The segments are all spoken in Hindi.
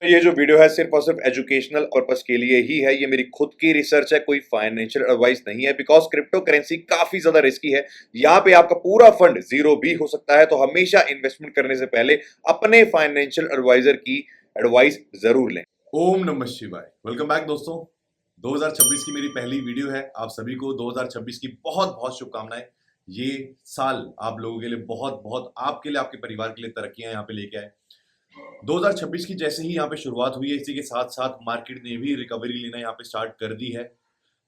ये जो वीडियो है सिर्फ और सिर्फ एजुकेशनल पर्पस के लिए ही है। ये मेरी खुद की रिसर्च है, कोई फाइनेंशियल एडवाइस नहीं है। बिकॉज क्रिप्टो करेंसी काफी ज्यादा रिस्की है। यहाँ पे आपका पूरा फंड जीरो भी हो सकता है। तो हमेशा इन्वेस्टमेंट करने से पहले अपने फाइनेंशियल एडवाइजर की एडवाइस जरूर लें। ओम नमः शिवाय। वेलकम बैक दोस्तों। 2026 की मेरी पहली वीडियो है। आप सभी को 2026 की बहुत बहुत शुभकामनाएं। ये साल आप लोगों के लिए बहुत बहुत, आपके लिए, आपके परिवार के लिए तरक्कियां यहाँ पे लेके आए। 2026 की जैसे ही यहाँ पे शुरुआत हुई है, इसी के साथ साथ मार्केट ने भी रिकवरी लेना यहाँ पे स्टार्ट कर दी है।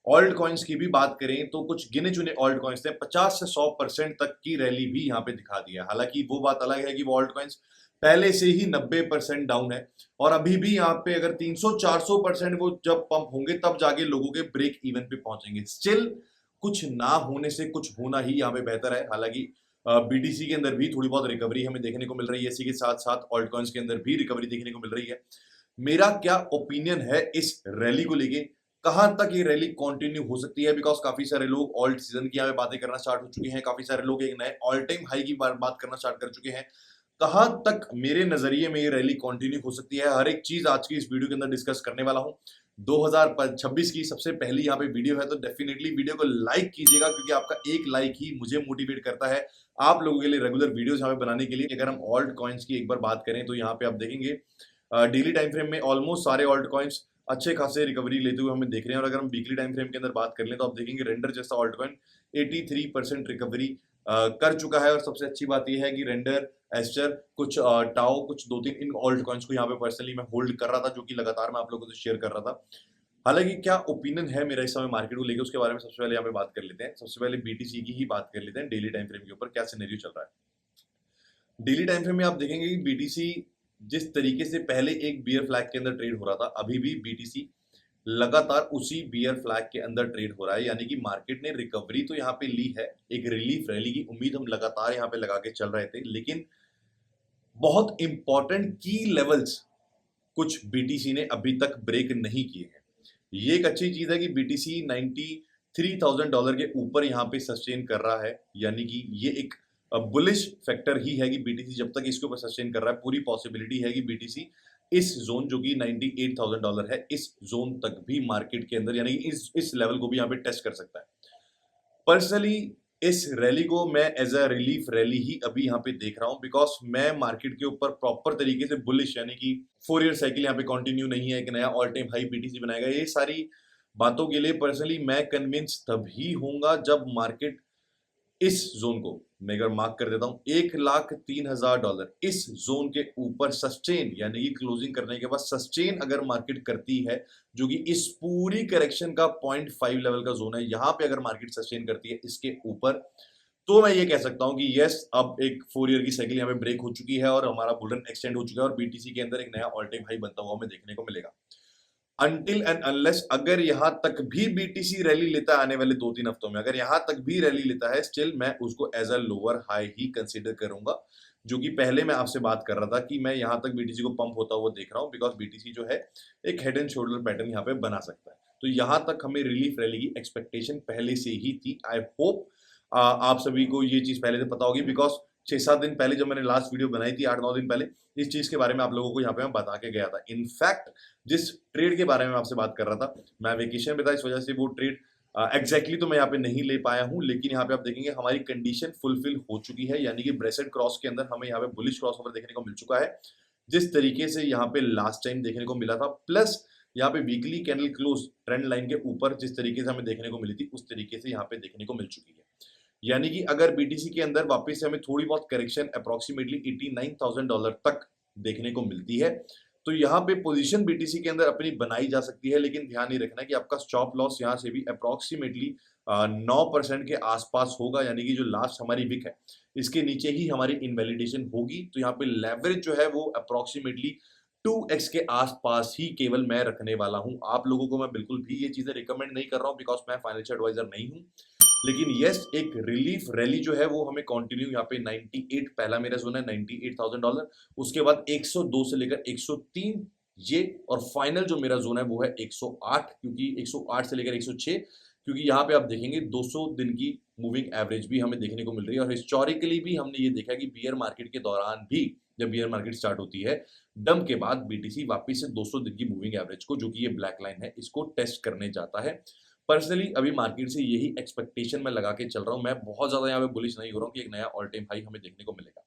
ऑल्ट कॉइन्स की भी बात करें तो कुछ गिने चुने ऑल्ट कॉइन्स ने 50 से 100% तक की रैली भी यहाँ पे दिखा दी है। हालांकि वो बात अलग है कि वो ऑल्ट कॉइन्स पहले से ही 90% डाउन है और अभी भी यहाँ पे अगर 300-400% वो जब पंप होंगे तब जाके लोगों के ब्रेक इवन पे पहुंचेंगे। स्टिल कुछ ना होने से कुछ होना ही यहाँ पे बेहतर है। हालांकि बीटीसी के अंदर भी थोड़ी बहुत रिकवरी हमें देखने को मिल रही है, इसी के साथ साथ ऑल्ट कॉइन्स के अंदर भी रिकवरी देखने को मिल रही है। मेरा क्या ओपिनियन है इस रैली को लेके, कहां तक ये रैली कंटिन्यू हो सकती है? बिकॉज काफी सारे लोग ऑल्ट सीजन की यहाँ पे बातें करना स्टार्ट हो चुके हैं, काफी सारे लोग एक नए ऑल टाइम हाई की बात करना स्टार्ट कर चुके हैं। कहां तक मेरे नजरिए में ये रैली कंटिन्यू हो सकती है, हर एक चीज आज की इस वीडियो के अंदर डिस्कस करने वाला हूं। 2026 की सबसे पहली यहाँ पे वीडियो है, तो डेफिनेटली वीडियो को लाइक कीजिएगा, क्योंकि आपका एक लाइक ही मुझे मोटिवेट करता है आप लोगों के लिए रेगुलर वीडियोस यहाँ पे बनाने के लिए। अगर हम ऑल्ट कॉइन्स की एक बार बात करें तो यहाँ पे आप देखेंगे डेली टाइम फ्रेम में ऑलमोस्ट सारे ऑल्ट कॉइन्स अच्छे खासे रिकवरी लेते हुए हमें देख रहे हैं। और अगर हम वीकली टाइम फ्रेम के अंदर बात कर लें तो आप देखेंगे रेंडर जैसा ऑल्ट कॉइन 83% रिकवरी कर चुका है। और सबसे अच्छी बात यह है कि रेंडर, एस्टर, कुछ टाओ, कुछ दो तीन इन ऑल्ट कॉइन्स को यहाँ पे पर्सनली मैं होल्ड कर रहा था, जो कि लगातार मैं आप लोगों से शेयर कर रहा था। हालांकि क्या ओपिनियन है मेरा इस समय मार्केट को लेकर, उसके बारे में सबसे पहले यहाँ पे बात कर लेते हैं। सबसे पहले बीटीसी की ही बात कर लेते हैं। डेली टाइम फ्रेम के ऊपर क्या सिनेरियो चल रहा है? डेली टाइम फ्रेम में आप देखेंगे कि बीटीसी जिस तरीके से पहले एक बियर फ्लैग के अंदर ट्रेड हो रहा था, अभी भी बीटीसी लगातार उसी बियर फ्लैग के अंदर ट्रेड हो रहा है। यानी कि मार्केट ने रिकवरी तो यहाँ पे ली है, एक रिलीफ रैली की उम्मीद हम लगातार यहाँ पे लगा के चल रहे थे, लेकिन बहुत इंपॉर्टेंट की लेवल्स कुछ बीटीसी ने अभी तक ब्रेक नहीं किए हैं। ये एक अच्छी चीज है कि बीटीसी $93,000 के ऊपर यहाँ पे सस्टेन कर रहा है। यानी कि ये एक बुलिश फैक्टर ही है कि बीटीसी जब तक इसके ऊपर सस्टेन कर रहा है, पूरी पॉसिबिलिटी है कि बीटीसी इस जोन जो कि $98,000 है, इस जोन तक भी मार्केट के अंदर, यानी कि इस लेवल को भी यहाँ पे टेस्ट कर सकता है। पर्सनली इस रैली को मैं एज अ रिलीफ रैली ही अभी यहाँ पे देख रहा हूँ, बिकॉज मैं मार्केट के ऊपर प्रॉपर तरीके से बुलिश, यानी कि 4 ईयर साइकिल यहाँ पे कंटिन्यू नहीं है, एक नया ऑल टाइम हाई बीटीसी बनाएगा, ये सारी बातों के लिए पर्सनली मैं कन्विंस तभी होऊंगा जब मार्केट इस जोन को, मैं अगर मार्क कर देता हूं, $1,03,000 इस जोन के ऊपर सस्टेन, यानी कि क्लोजिंग करने के बाद सस्टेन अगर मार्केट करती है, जो कि इस पूरी करेक्शन का 0.5 लेवल का जोन है, यहां पे अगर मार्केट सस्टेन करती है इसके ऊपर, तो मैं ये कह सकता हूं कि यस, अब एक 4 ईयर की साइकिल यहां पे ब्रेक हो चुकी है और हमारा बुल रन एक्सटेंड हो चुका है और बीटीसी के अंदर एक नया ऑल टाइम हाई बनता हुआ हमें देखने को मिलेगा। अनटिल एंड अनलेस अगर यहां तक भी बीटीसी रैली लेता है आने वाले 2-3 हफ्तों में, अगर यहां तक भी रैली लेता है, स्टिल मैं उसको एज अ लोअर हाई ही कंसीडर करूंगा। जो कि पहले मैं आपसे बात कर रहा था कि मैं यहां तक बीटीसी को पंप होता हुआ देख रहा हूं, बिकॉज बीटीसी जो है एक हेड एंड शोल्डर पैटर्न यहां पे बना सकता है। तो यहां तक हमें रिलीफ रैली की एक्सपेक्टेशन पहले से ही थी। आई होप आप सभी को ये चीज पहले से पता होगी, बिकॉज 6-7 दिन पहले जब मैंने लास्ट वीडियो बनाई थी, 8-9 दिन पहले, इस चीज के बारे में आप लोगों को यहाँ पे मैं बता के गया था। इनफैक्ट जिस ट्रेड के बारे में आपसे बात कर रहा था, मैं वेकेशन पे था, इस वजह से वो ट्रेड एग्जैक्टली तो मैं यहाँ पे नहीं ले पाया हूँ, लेकिन यहाँ पे आप देखेंगे हमारी कंडीशन फुलफिल हो चुकी है। यानी कि ब्रेसेड क्रॉस के अंदर हमें यहाँ पे बुलिश क्रॉस ओवर देखने को मिल चुका है, जिस तरीके से यहाँ पे लास्ट टाइम देखने को मिला था। प्लस यहाँ पे weekly candle close trend line के ऊपर जिस तरीके से हमें देखने को मिली थी, उस तरीके से यहाँ पे देखने को मिल चुकी है। यानी कि अगर बीटीसी के अंदर वापस से हमें थोड़ी बहुत करेक्शन अप्रोक्सीमेटली $89,000 तक देखने को मिलती है, तो यहाँ पे पोजीशन बीटीसी के अंदर अपनी बनाई जा सकती है। लेकिन ध्यान नहीं रखना कि आपका स्टॉप लॉस यहाँ से भी अप्रोक्सीमेटली 9% के आसपास होगा। यानी कि जो लास्ट हमारी विक है, इसके नीचे ही हमारी इनवैलिडेशन होगी। तो यहाँ पे लेवरेज जो है वो अप्रोक्सीमेटली 2x के आसपास ही केवल मैं रखने वाला हूं। आप लोगों को मैं बिल्कुल भी ये चीजें रिकमेंड नहीं कर रहा हूं, बिकॉज मैं फाइनेंशियल एडवाइजर नहीं हूं। लेकिन यस, एक रिलीफ रैली जो है वो हमें कंटिन्यू यहाँ पे 98, पहला मेरा जोन है $98,000, उसके बाद 102 से लेकर 103 ये, और फाइनल जो मेरा जोन है वो है 108, क्योंकि 108 से लेकर 106, क्योंकि यहाँ पे आप देखेंगे 200 दिन की मूविंग एवरेज भी हमें देखने को मिल रही है। और हिस्टोरिकली भी हमने ये देखा कि बियर मार्केट के दौरान भी जब बियर मार्केट स्टार्ट होती है, डंप के बाद बीटीसी वापस से 200 दिन की मूविंग एवरेज को, जो कि ये ब्लैक लाइन है, इसको टेस्ट करने जाता है। पर्सनली अभी मार्केट से यही एक्सपेक्टेशन मैं लगा के चल रहा हूं। मैं बहुत ज्यादा यहाँ पे बुलिश नहीं हो रहा हूँ कि एक नया ऑल टाइम हाई हमें देखने को मिलेगा।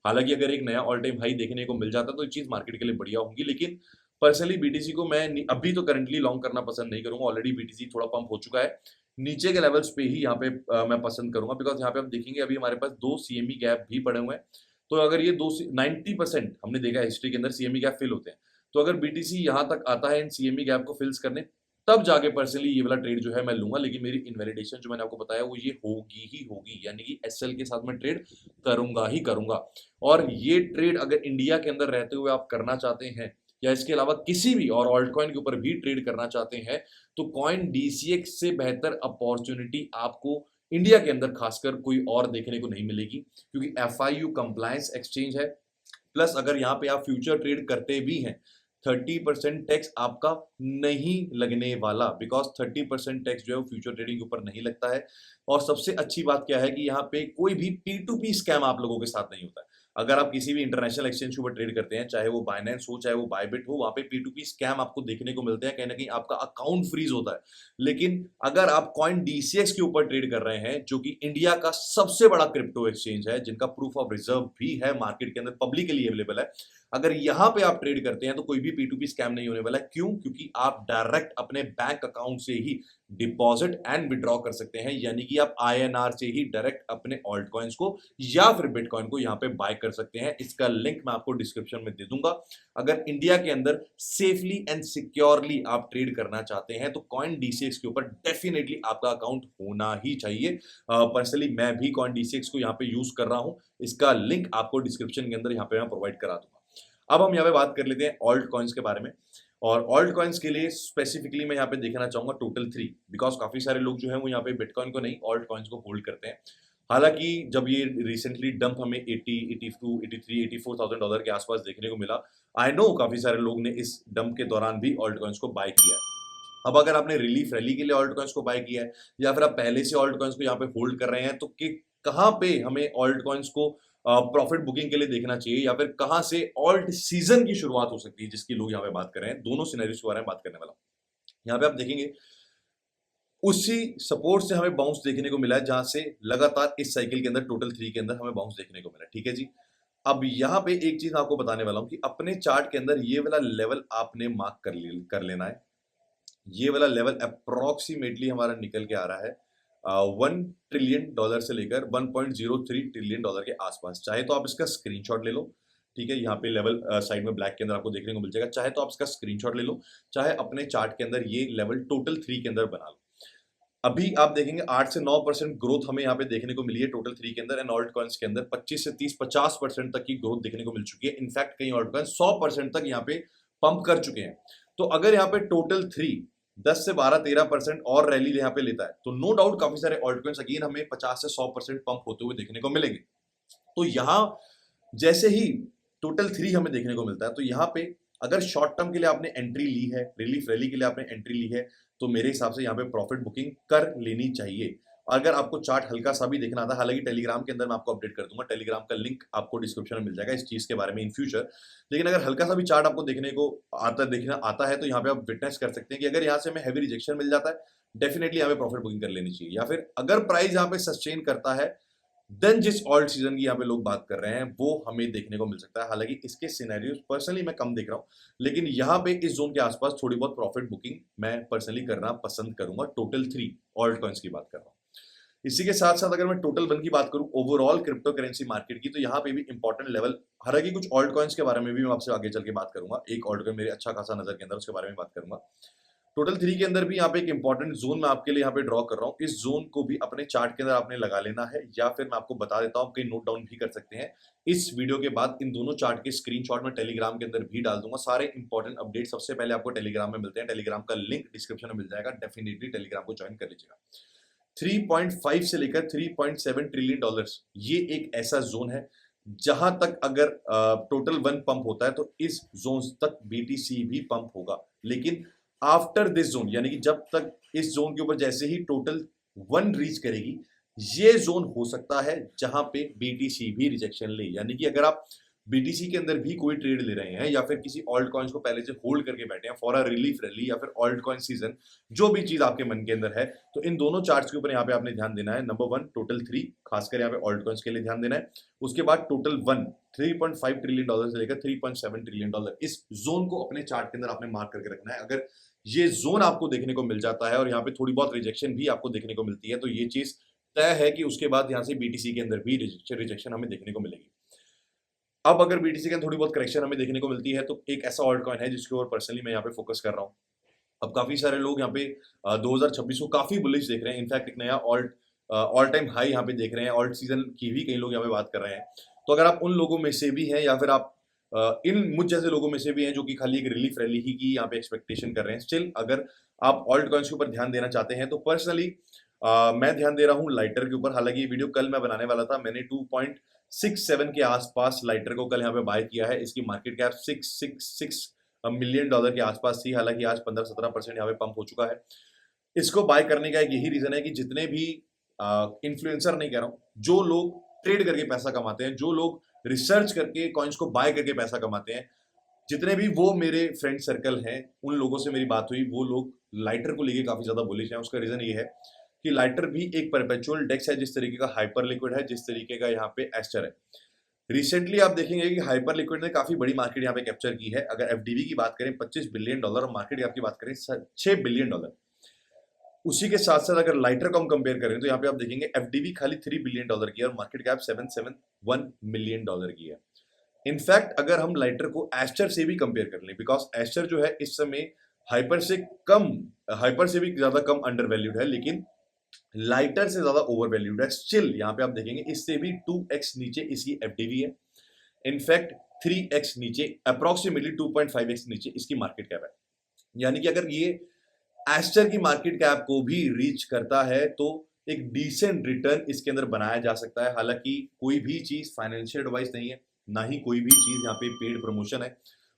हालांकि अगर एक नया ऑल टाइम हाई देखने को मिल जाता तो ये चीज मार्केट के लिए बढ़िया होगी, लेकिन पर्सनली बीटीसी को मैं अभी तो करंटली लॉन्ग करना पसंद नहीं करूंगा। ऑलरेडी बीटीसी थोड़ा पंप हो चुका है, नीचे के लेवल्स पे ही यहाँ पे मैं पसंद करूंगा, बिकॉज यहाँ पे आप देखेंगे अभी हमारे पास 2 सीएमई गैप भी पड़े हुए हैं। तो अगर ये 90% हमने देखा हिस्ट्री के अंदर सीएमई गैप फिल होते हैं, तो अगर बीटीसी यहाँ तक आता है इन सीएमई गैप को फिल्स करने, तब जाके पर्सनली ये वाला ट्रेड जो है मैं लूंगा। लेकिन मेरी इनवैलिडेशन जो मैंने आपको बताया वो ये होगी ही होगी, यानी कि एसएल के साथ मैं ट्रेड करूंगा ही करूंगा। और ये ट्रेड अगर इंडिया के अंदर रहते हुए आप करना चाहते हैं, या इसके अलावा किसी भी और ऑल्ट कॉइन के ऊपर भी ट्रेड करना चाहते हैं, तो कॉइन डीसीएक्स से बेहतर अपॉर्चुनिटी आपको इंडिया के अंदर खासकर कोई और देखने को नहीं मिलेगी, क्योंकि एफआईयू कंप्लायंस एक्सचेंज है। प्लस अगर यहाँ पे आप फ्यूचर ट्रेड करते भी हैं, 30% टैक्स आपका नहीं लगने वाला, बिकॉज 30% टैक्स जो है वो फ्यूचर ट्रेडिंग के ऊपर नहीं लगता है। और सबसे अच्छी बात क्या है कि यहाँ पे कोई भी P2P स्कैम आप लोगों के साथ नहीं होता है। अगर आप किसी भी इंटरनेशनल एक्सचेंज के ऊपर ट्रेड करते हैं, चाहे वो बाइनेंस हो चाहे वो बायबिट हो, वहां पे P2P स्कैम आपको देखने को मिलते हैं, कहीं ना कहीं आपका अकाउंट फ्रीज होता है। लेकिन अगर आप कॉइन डीसीएक्स के ऊपर ट्रेड कर रहे हैं, जो कि इंडिया का सबसे बड़ा क्रिप्टो एक्सचेंज है, जिनका प्रूफ ऑफ रिजर्व भी है मार्केट के अंदर पब्लिकली अवेलेबल है, अगर यहां पे आप ट्रेड करते हैं तो कोई भी P2P स्कैम नहीं होने वाला है। क्यों? क्योंकि आप डायरेक्ट अपने बैंक अकाउंट से ही डिपॉजिट एंड विड्रॉ कर सकते हैं, यानी कि आप INR से ही डायरेक्ट अपने ऑल्ट कॉइन्स को या फिर बिटकॉइन को यहां पे बाय कर सकते हैं। इसका लिंक मैं आपको डिस्क्रिप्शन में दे दूंगा। अगर इंडिया के अंदर सेफली एंड सिक्योरली आप ट्रेड करना चाहते हैं तो कॉइन डीसीएक्स के ऊपर डेफिनेटली आपका अकाउंट होना ही चाहिए। पर्सनली मैं भी कॉइन डीसीएक्स को यहाँ पे यूज कर रहा हूं, इसका लिंक आपको डिस्क्रिप्शन के अंदर यहाँ पे मैं प्रोवाइड करा दूंगा। अब हम यहाँ पे बात कर लेते हैं ऑल्ट कॉइन्स के बारे में। और ऑल्ट कॉइन्स के लिए स्पेसिफिकली मैं यहाँ पे देखना चाहूंगा टोटल 3, बिकॉज काफी सारे लोग जो है वो यहाँ पे बिटकॉइन को नहीं ऑल्ट कॉइन्स को होल्ड करते हैं। हालांकि जब ये रिसेंटली डंप हमें 80, 82, 83, $84,000 के आसपास देखने को मिला, आई नो काफी सारे लोग ने इस डंप के दौरान भी ऑल्ट कॉइन्स को बाय किया है। अब अगर आपने रिलीफ रैली के लिए ऑल्ट कॉइन्स को बाय किया है, या फिर आप पहले से ऑल्ट कॉइन्स को यहाँ पे होल्ड कर रहे हैं, तो कहाँ पे हमें ऑल्ट कॉइन्स को प्रॉफिट बुकिंग के लिए देखना चाहिए, या फिर कहां से ऑल्ट सीजन की शुरुआत हो सकती है, जिसकी लोग यहाँ पे बात कर रहे हैं, दोनों सिनेरियोस के बारे में बात करने वाला हूं। यहाँ पे आप देखेंगे उसी सपोर्ट से हमें बाउंस देखने को मिला है, जहां से लगातार इस साइकिल के अंदर टोटल 3 के अंदर हमें बाउंस देखने को मिला है। ठीक है जी। अब यहाँ पे एक चीज आपको बताने वाला हूं कि अपने चार्ट के अंदर ये वाला लेवल आपने मार्क कर लेना है। ये वाला लेवल अप्रोक्सीमेटली हमारा निकल के आ रहा है $1 ट्रिलियन से लेकर $1.03 ट्रिलियन के आसपास। चाहे तो आप इसका स्क्रीनशॉट ले लो, ठीक है, यहाँ पे लेवल साइड में ब्लैक के अंदर आपको देखने को मिल जाएगा। चाहे तो आप इसका स्क्रीनशॉट ले लो, चाहे अपने चार्ट के अंदर ये लेवल टोटल 3 के अंदर बना लो। अभी आप देखेंगे 8 से 9% ग्रोथ हमें यहाँ पे देखने को मिली है टोटल 3 के अंदर, एंड ऑल्ट कॉइन्स के अंदर 25 से 30, 50% तक की ग्रोथ देखने को मिल चुकी है। इनफैक्ट कई ऑल्ट कॉइन्स 100% तक यहाँ पे पंप कर चुके हैं। तो अगर यहाँ पे टोटल 3 10 से 12-13% और रैली यहाँ पे लेता है, तो नो डाउट काफी सारे ऑल्ट कॉइन्स अगेन हमें 50 से 100% पंप होते हुए देखने को मिलेंगे। तो यहाँ जैसे ही टोटल 3 हमें देखने को मिलता है, तो यहाँ पे अगर शॉर्ट टर्म के लिए आपने एंट्री ली है, रिलीफ रैली के लिए आपने एंट्री ली है, तो मेरे हिसाब से यहाँ पे प्रॉफिट बुकिंग कर लेनी चाहिए। अगर आपको चार्ट हल्का सा भी देखना आता है, हालांकि टेलीग्राम के अंदर मैं आपको अपडेट कर दूंगा, टेलीग्राम का लिंक आपको डिस्क्रिप्शन में मिल जाएगा इस चीज के बारे में इन फ्यूचर। लेकिन अगर हल्का सा भी चार्ट आपको देखना आता है, तो यहाँ पे आप विटनेस कर सकते हैं कि अगर यहाँ से हमें हैवी रिजेक्शन मिल जाता है, डेफिनेटली यहाँ पे प्रॉफिट बुकिंग कर लेनी चाहिए। या फिर अगर प्राइस यहाँ पे सस्टेन करता है, देन जिस ऑल्ट सीजन की यहाँ पे लोग बात कर रहे हैं वो हमें देखने को मिल सकता है। हालांकि इसके सिनेरियोस पर्सनली मैं कम देख रहा हूँ, लेकिन यहाँ पे इस जोन के आसपास थोड़ी बहुत प्रॉफिट बुकिंग मैं पर्सनली करना पसंद करूंगा। टोटल 3 ऑल्ट कॉइन्स की बात कर रहा हूँ। इसी के साथ साथ अगर मैं टोटल 1 की बात करूं ओवरऑल क्रिप्टो करेंसी मार्केट की, तो यहाँ पे भी इंपॉर्टेंट लेवल, हालांकि कुछ ऑल्ट कॉइन्स के बारे में भी मैं आपसे आगे चल के बात करूंगा। एक ऑल्ट कॉइन मेरे अच्छा खासा नजर के अंदर, उसके बारे में बात करूंगा। टोटल 3 के अंदर भी यहाँ पे एक इंपॉर्टेंट जोन मैं आपके लिए यहाँ पे ड्रॉ कर रहा हूँ। इस जोन को भी अपने चार्ट के अंदर आपने लगा लेना है, या फिर मैं आपको बता देता हूँ, कहीं नोट डाउन भी कर सकते हैं। इस वीडियो के बाद इन दोनों चार्ट के स्क्रीनशॉट में टेलीग्राम के अंदर भी डाल दूंगा। सारे इंपॉर्टेंट अपडेट सबसे पहले आपको टेलीग्राम में मिलते हैं। टेलीग्राम का लिंक डिस्क्रिप्शन में मिल जाएगा, डेफिनेटली टेलीग्राम को ज्वाइन कर लीजिएगा। 3.5 से लेकर $3.7 ट्रिलियन, ये एक ऐसा जोन है जहां तक अगर टोटल 1 पंप होता है, तो इस जोन तक बीटीसी भी पंप होगा। लेकिन आफ्टर दिस जोन, यानी कि जब तक इस जोन के ऊपर जैसे ही टोटल 1 रीच करेगी, ये जोन हो सकता है जहां पे बीटीसी भी रिजेक्शन ले। यानी कि अगर आप बीटीसी के अंदर भी कोई ट्रेड ले रहे हैं या फिर किसी ऑल्ट कॉइन्स को पहले से होल्ड करके बैठे हैं फॉर अ रिलीफ रैली या फिर ऑल्ट कॉइन सीजन, जो भी चीज आपके मन के अंदर है, तो इन दोनों चार्ट्स के ऊपर यहाँ पे आपने ध्यान देना है। नंबर 1 टोटल 3, खासकर यहाँ पे ऑल्ट कॉइन्स के लिए ध्यान देना है। उसके बाद टोटल 1 $3.5 ट्रिलियन से लेकर $3.7 ट्रिलियन, इस जोन को अपने चार्ट के अंदर आपने मार्क करके रखना है। अगर ये जोन आपको देखने को मिल जाता है और यहाँ पे थोड़ी बहुत रिजेक्शन भी आपको देखने को मिलती है, तो ये चीज तय है कि उसके बाद यहाँ से बीटीसी के अंदर भी रिजेक्शन हमें देखने को मिलेगी। अब अगर बीटीसी के अंदर थोड़ी बहुत करेक्शन हमें देखने को मिलती है, तो एक ऐसा ऑल्ट कॉइन है जिसके ऊपर पर्सनली मैं यहाँ पे फोकस कर रहा हूँ। अब काफी सारे लोग यहाँ पे 2026 को काफी बुलिश देख रहे हैं। इनफैक्ट एक नया ऑल टाइम हाई यहाँ पे देख रहे हैं। ऑल्ट सीजन की भी कई लोग यहाँ पे बात कर रहे हैं। तो अगर आप उन लोगों में से भी हैं या फिर आप इन मुझ जैसे लोगों में से भी हैं जो कि खाली एक रिलीफ रैली ही की यहाँ पे एक्सपेक्टेशन कर रहे हैं, स्टिल अगर आप ऑल्ट कॉइन्स के ऊपर ध्यान देना चाहते हैं, तो पर्सनली मैं ध्यान दे रहा हूँ लाइटर के ऊपर। हालांकि ये वीडियो कल मैं बनाने वाला था, मैंने 2.67 के आसपास लाइटर को कल यहाँ पे बाय किया है। इसकी मार्केट कैप $666 मिलियन के आसपास थी। हालांकि आज 15-17% यहाँ पे पंप हो चुका है। इसको बाय करने का एक यही रीजन है कि जितने भी इन्फ्लुएंसर नहीं कह रहा हूँ, जो लोग ट्रेड करके पैसा कमाते हैं, जो लोग रिसर्च करके कॉइन्स को बाय करके पैसा कमाते हैं, जितने भी वो मेरे फ्रेंड सर्कल हैं, उन लोगों से मेरी बात हुई, वो लोग लाइटर को लेके काफी ज्यादा बुलिश हैं। उसका रीजन ये है कि लाइटर भी एक परपेचुअल डेक्स है, जिस तरीके का हाइपर लिक्विड है, जिस तरीके का यहाँ पे एस्टर है। रिसेंटली आप देखेंगे कि हाइपर लिक्विड ने काफी बड़ी मार्केट यहाँ पे कैप्चर की है। अगर एफडीवी की बात करें $25 बिलियन और मार्केट कैप की बात करें $6 बिलियन। उसी के साथ साथ अगर लाइटर को हम कंपेयर करें तो यहाँ पे आप देखेंगे एफडीवी खाली $3 बिलियन की है और मार्केट कैप $771 मिलियन की है। इनफैक्ट अगर हम लाइटर को एस्टर से भी कंपेयर कर लें, बिकॉज एस्टर जो है इस समय हाइपर से भी ज्यादा कम अंडर वैल्यूड है, लेकिन लाइटर से ज्यादा ओवर वैल्यूड है। स्टिल यहाँ पे आप देखेंगे इससे भी 2x नीचे इसकी एफडीवी है। इनफैक्ट 3x नीचे, अप्रोक्सीमेटली 2.5x नीचे इसकी मार्केट कैप है। यानी कि अगर ये एस्टर की मार्केट कैप को भी रीच करता है तो एक डिसेंट रिटर्न इसके अंदर बनाया जा सकता है। हालांकि कोई भी चीज फाइनेंशियल एडवाइस नहीं है, ना ही कोई भी चीज यहाँ पे पेड प्रमोशन है।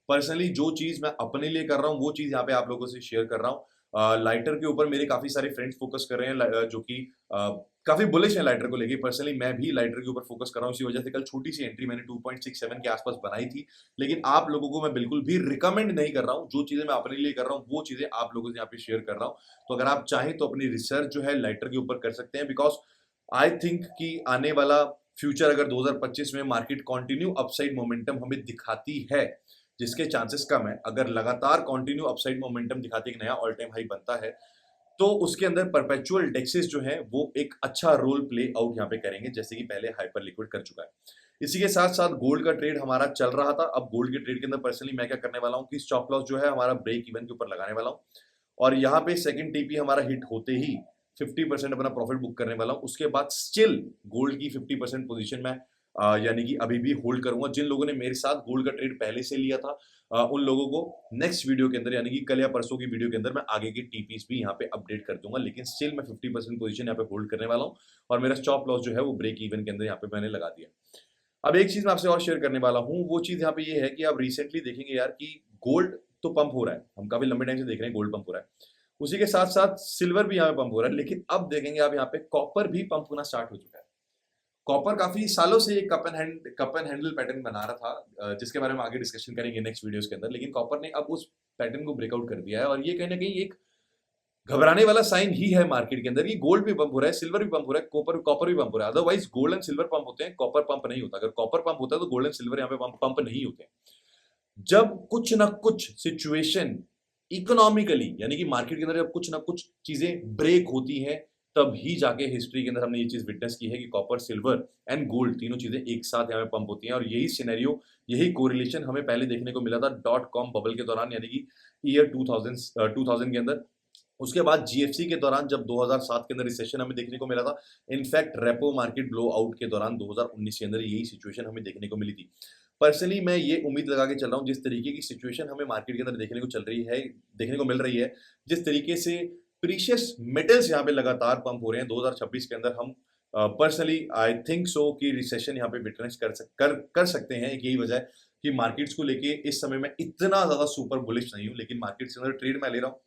पर्सनली जो चीज मैं अपने लिए कर रहा हूँ वो चीज यहाँ पे आप लोगों से शेयर कर रहा हूँ। लाइटर के ऊपर मेरे काफी सारे फ्रेंड्स फोकस कर रहे हैं जो कि काफी बुलिश है लाइटर को लेके। पर्सनली मैं भी लाइटर के ऊपर फोकस कर रहा हूँ। इसी वजह से कल छोटी सी एंट्री मैंने 2.67 के आसपास बनाई थी, लेकिन आप लोगों को मैं बिल्कुल भी रिकमेंड नहीं कर रहा हूँ। जो चीजें मैं अपने लिए कर रहा हूँ वो चीजें आप लोगों से यहाँ पे शेयर कर रहा हूँ। तो अगर आप चाहें तो अपनी रिसर्च जो है लाइटर के ऊपर कर सकते हैं, बिकॉज आई थिंक कि आने वाला फ्यूचर अगर 2025 में मार्केट कंटिन्यू अपसाइड मोमेंटम हमें दिखाती है, जिसके चांसेस कम है, अगर लगातार कंटिन्यू अपसाइड मोमेंटम दिखाती है, एक नया ऑल टाइम हाई बनता है, तो उसके अंदर परपेचुअल डेक्सेस जो है वो एक अच्छा रोल प्ले आउट यहाँ पे करेंगे, जैसे कि पहले हाइपर लिक्विड कर चुका है। इसी के साथ साथ गोल्ड का ट्रेड हमारा चल रहा था। अब गोल्ड के ट्रेड के अंदर पर्सनली मैं क्या करने वाला हूँ कि स्टॉप लॉस जो है हमारा ब्रेक इवन के ऊपर लगाने वाला हूँ, और यहाँ पे सेकंड टीपी हमारा हिट होते ही 50% अपना प्रॉफिट बुक करने वाला हूँ। उसके बाद स्टिल गोल्ड की 50% पोजीशन में यानी कि अभी भी होल्ड करूंगा। जिन लोगों ने मेरे साथ गोल्ड का ट्रेड पहले से लिया था उन लोगों को नेक्स्ट वीडियो के अंदर, यानी कि कल या परसों की वीडियो के अंदर, मैं आगे की टीपीस भी यहाँ पे अपडेट कर दूंगा। लेकिन स्टिल मैं 50% पोजीशन यहाँ पे होल्ड करने वाला हूँ और मेरा स्टॉप लॉस जो है वो ब्रेक इवन के अंदर यहाँ पे मैंने लगा दिया। अब एक चीज मैं आपसे और शेयर करने वाला हूँ, वो चीज यहाँ पे ये है कि आप रिसेंटली देखेंगे यार कि गोल्ड तो पंप हो रहा है, हम काफी लंबे टाइम से देख रहे हैं गोल्ड पंप हो रहा है, उसी के साथ साथ सिल्वर भी यहाँ पे पंप हो रहा है, लेकिन अब देखेंगे आप यहाँ पे कॉपर भी पंप होना स्टार्ट हो चुका है। कॉपर काफी सालों से एक कप एंड हैंडल पैटर्न बना रहा था, जिसके बारे में आगे डिस्कशन करेंगे नेक्स्ट वीडियोस के अंदर, लेकिन कॉपर ने अब उस पैटर्न को ब्रेकआउट कर दिया है और ये कहीं ना कहीं एक घबराने वाला साइन ही है मार्केट के अंदर कि गोल्ड भी पंप हो रहा है, सिल्वर भी पंप हो रहा है, कॉपर भी पंप हो रहा है। Otherwise gold and silver pump होते हैं, कॉपर पंप नहीं होता। अगर कॉपर पंप होता है तो गोल्ड एंड सिल्वर यहाँ पे पंप नहीं होते। जब कुछ ना कुछ सिचुएशन इकोनॉमिकली, यानी कि मार्केट के अंदर जब कुछ ना कुछ चीजें ब्रेक होती हैं, तब ही जाके हिस्ट्री के अंदर हमने ये चीज विटनेस की है कि कॉपर, सिल्वर एंड गोल्ड तीनों चीजें एक साथ यहाँ पे पंप होती हैं। और यही सिनेरियो, यही कोरिलेशन हमें पहले देखने को मिला था .com बबल के दौरान, यानी कि ईयर 2000 के अंदर। उसके बाद जीएफसी के दौरान जब 2007 के अंदर रिसेशन हमें देखने को मिला था। In fact repo market blow out के दौरान 2019 के अंदर यही सिचुएशन हमें देखने को मिली थी। पर्सनली मैं ये उम्मीद लगा के चल रहा हूँ, जिस तरीके की सिचुएशन हमें मार्केट के अंदर देखने को मिल रही है, जिस तरीके से प्रीशियस मेटल्स यहाँ पे लगातार पंप हो रहे हैं 2026 के अंदर, हम पर्सनली आई थिंक सो कि रिसेशन यहाँ पे विटनेस कर सकते हैं। एक यही वजह है कि मार्केट्स को लेके इस समय मैं इतना ज्यादा सुपर बुलिश नहीं हूँ, लेकिन मार्केट्स के अंदर ट्रेड मैं ले रहा हूँ,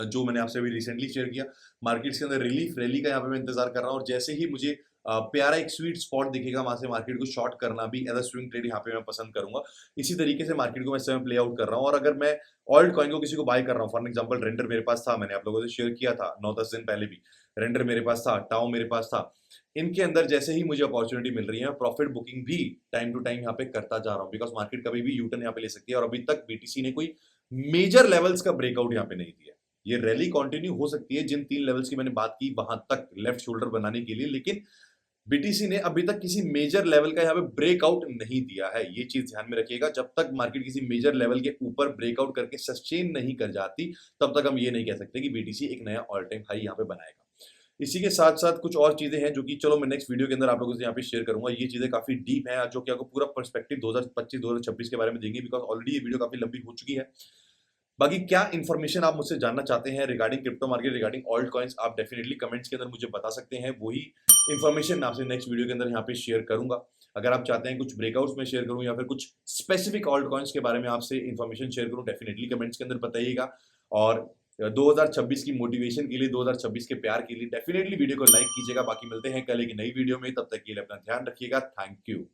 जो मैंने आपसे अभी रिसेंटली शेयर किया। मार्केट्स के अंदर रिलीफ रैली का यहाँ पे मैं इंतजार कर रहा हूँ, और जैसे ही मुझे प्यारा एक स्वीट स्पॉट दिखेगा, वहां से मार्केट को शॉर्ट करना भी एज अ स्विंग ट्रेड यहाँ पे मैं पसंद करूंगा। इसी तरीके से मार्केट को मैं इस समय प्ले आउट कर रहा हूँ। और अगर मैं ऑल्ट कॉइन को किसी को बाय कर रहा हूँ, फॉर एग्जांपल रेंडर मेरे पास था, मैंने आप लोगों से शेयर किया था 9-10 दिन पहले भी, रेंडर मेरे पास था, टाओ मेरे पास था। इनके अंदर जैसे ही मुझे अपॉर्चुनिटी मिल रही है, प्रॉफिट बुकिंग भी टाइम टू टाइम यहाँ पे करता जा रहा हूँ, बिकॉज मार्केट कभी भी यूटर्न यहाँ पे ले सकती है। और अभी तक बीटीसी ने कोई मेजर लेवल्स का ब्रेकआउट यहाँ पे नहीं दिया। ये रैली कंटिन्यू हो सकती है जिन 3 लेवल्स की मैंने बात की वहां तक लेफ्ट शोल्डर बनाने के लिए, लेकिन बीटीसी ने अभी तक किसी मेजर लेवल का यहाँ पे ब्रेकआउट नहीं दिया है। ये चीज ध्यान में रखिएगा, जब तक मार्केट किसी मेजर लेवल के ऊपर ब्रेकआउट करके सस्टेन नहीं कर जाती, तब तक हम ये नहीं कह सकते कि बीटीसी एक नया ऑल टाइम हाई यहाँ पे बनाएगा। इसी के साथ साथ कुछ और चीजें हैं जो कि चलो मैं नेक्स्ट वीडियो के अंदर आप लोगों से यहाँ पे शेयर करूंगा। ये चीजें काफी डीप हैं जो कि आपको पूरा पर्सपेक्टिव 2025-2026 के बारे में देंगे, बिकॉज ऑलरेडी ये वीडियो काफी लंबी हो चुकी है। बाकी क्या इन्फॉर्मेशन आप मुझसे जानना चाहते हैं regarding crypto market, regarding alt coins, आप डेफिनेटली कमेंट्स के अंदर मुझे बता सकते हैं। वही इन्फॉर्मेशन मैं आपसे नेक्स्ट वीडियो के अंदर यहाँ पे शेयर करूंगा। अगर आप चाहते हैं कुछ ब्रेकआउट्स में शेयर करूं या फिर कुछ स्पेसिफिक ऑल्ट कॉइंस के बारे में आपसे इन्फॉर्मेशन शेयर करूं, डेफिनेटली कमेंट्स के अंदर बताइएगा। और 2026 की मोटिवेशन के लिए, 2026 के प्यार के लिए डेफिनेटली वीडियो को लाइक कीजिएगा। बाकी मिलते हैं कल एक नई वीडियो में, तब तक के लिए अपना ध्यान रखिएगा। Thank you.